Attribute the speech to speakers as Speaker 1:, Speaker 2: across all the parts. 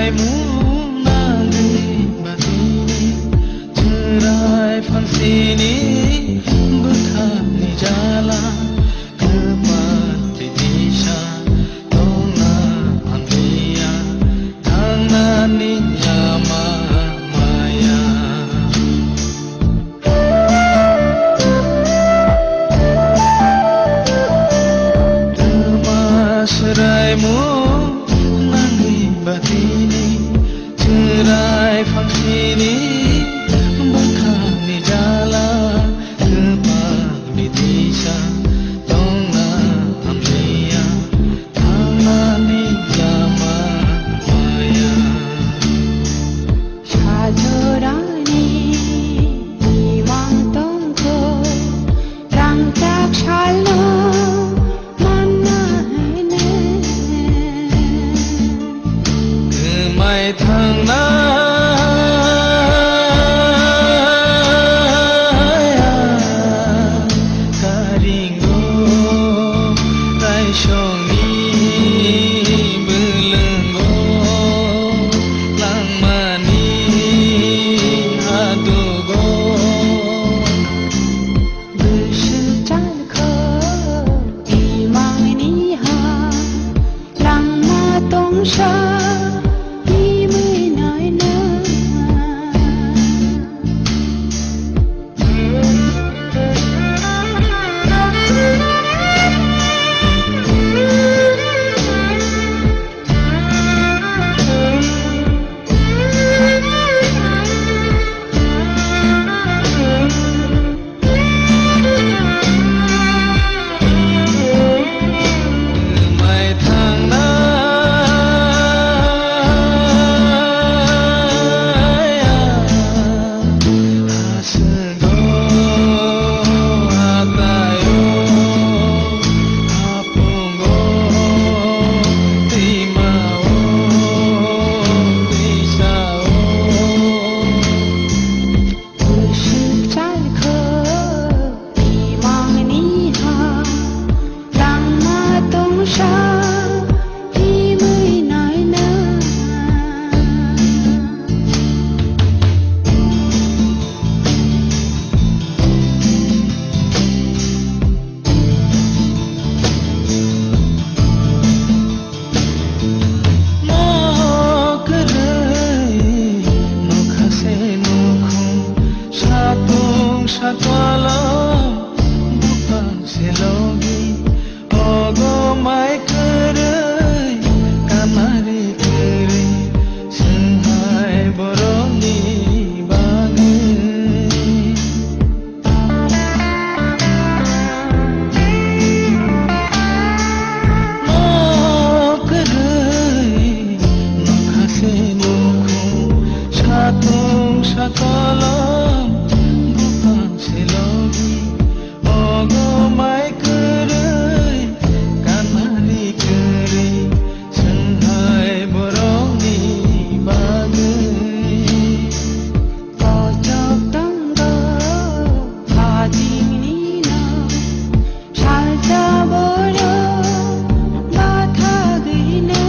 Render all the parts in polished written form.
Speaker 1: seraimu nanti batini cerai fansini berkali jalan kemati disha tona ambia tangan ninjama maya seraimu nanti batini cerai fansini berkali jalan kemati disha tona ambia tangan ninjama maya
Speaker 2: সাজরানি ইমাং তংকো রাংচাক শালো মান্না হেনে
Speaker 1: kemai thangna karingo raishoni belenggo langmani hadugo
Speaker 2: Bersejalko imang niha langma tongsha imui nai na
Speaker 1: kemai thangna asego atayo apungo timao tisao
Speaker 2: Bersejalko imang niha langma tongsha imui nai na
Speaker 1: Satwala bupang selogi ogo mai kerai kamari kerai senghai boroni bangi mo kerai no khase nukhu satung sakalam bupang selogi ogo mai kerai kamari kerai senghai boroni bangi
Speaker 2: Pojok tangga hajing nina shalta boro batha gina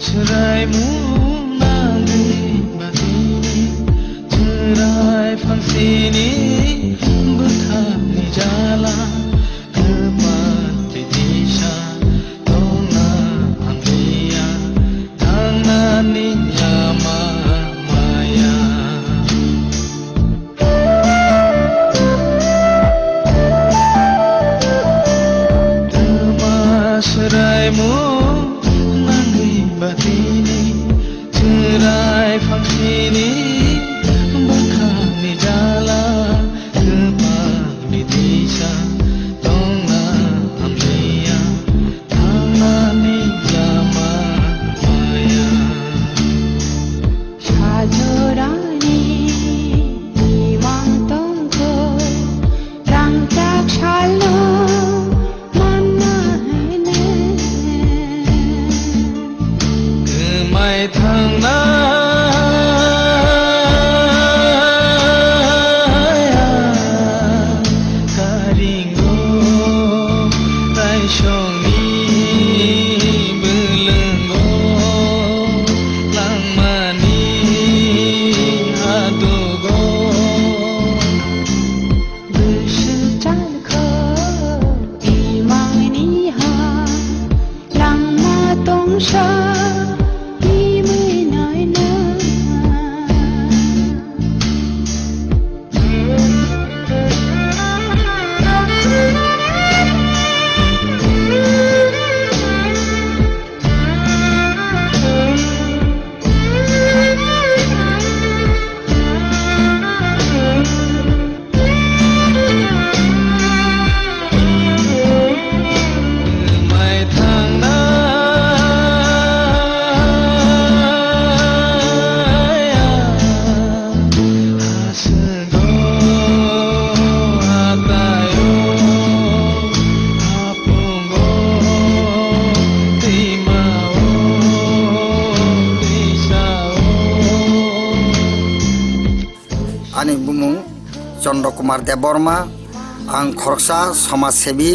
Speaker 1: seraimu nanti batini cerai fansini berkali jalan kemati disha tona ambia tangan ninjama maya seraimu nanti batini cerai fansini berkali jalan kemati disha tona ambia tangan ninjama maya
Speaker 2: সাজরানি ইমাং
Speaker 1: थांना कारिंगो रायसंनि बोलोंगो लांमानि हादुगो
Speaker 2: 不是战口一望你哈，浪马东沙一枚奶奶。
Speaker 1: ไม่ทางนั้นหาสึโกหาตายโอหาปุ่งโกตีมาโอตีชาโอ
Speaker 3: Ani bumung Chandra Kumar Deborma ang khoroksa समाजसेवी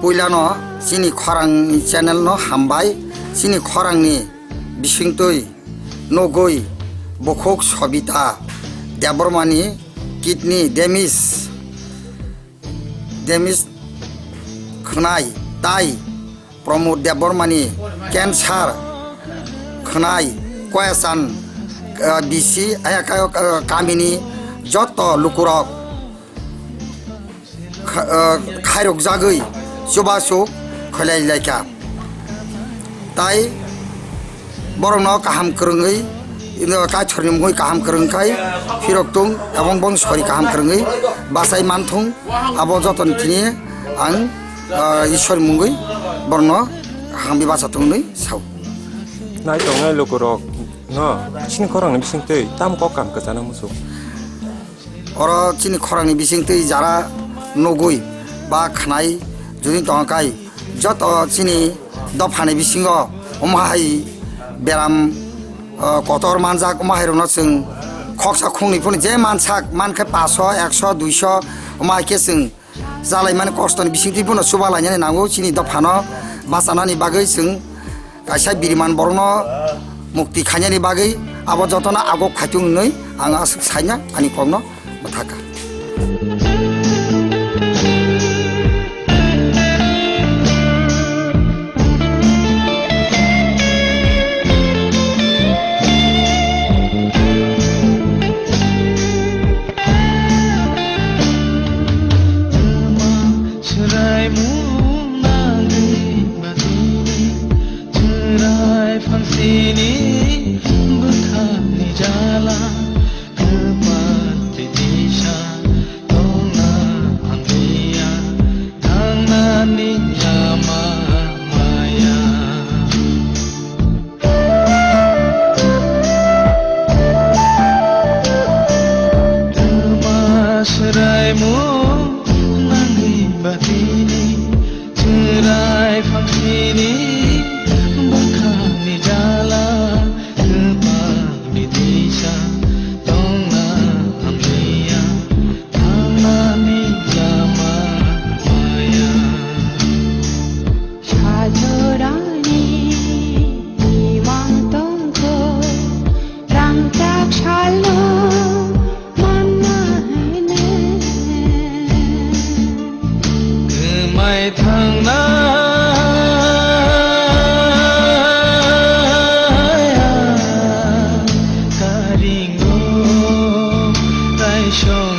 Speaker 3: पुइलानो chini khorang channel no hambai chini khorang ni bisingtui nogoi bokhok sobita Deborma ni kidney damage khnai tai Pramod Deborma ni cancer khnai koyasan bisi ayakayo kamini joto lukurok khairok jagoi subasuk kholai laika tai borongno kaham krungai ino ka chorni mui kaham krungkai phiroktung abong bong sori kaham krungai basai manthung abo joton tini ang ishwar mungoi borno hambi basatung nei sau
Speaker 4: nai tong ngai lukurok no chin khorang ni bising tei tam ko kam ka jana musu
Speaker 3: oro chini khorangni bisingtui jara nogoi ba khnai juni tongkai joto chini dofani bisingo omahai beram kotor manjak omahai rono sing khoksa khungni phuni je mansak mankhai 500 100 200 omahai ke sing jalai mane kostoni bisingtui phuno subalainani nango chini dofano basanani bagai sing kaisa biriman borno mukti khanyani bagai abo jotona agok khaitung nei anga asuk saina ani komno bathaka
Speaker 1: Sini bukhani jala kepati disha tona anglia thangna ni yama maya Serai mu nangi batini cerai fangsini bukhani jala kepati disha tona anglia thangna ni yama maya
Speaker 2: 사조라니 이왕동고 랑짝샬로 만나네
Speaker 1: mai thang na karingo rai shong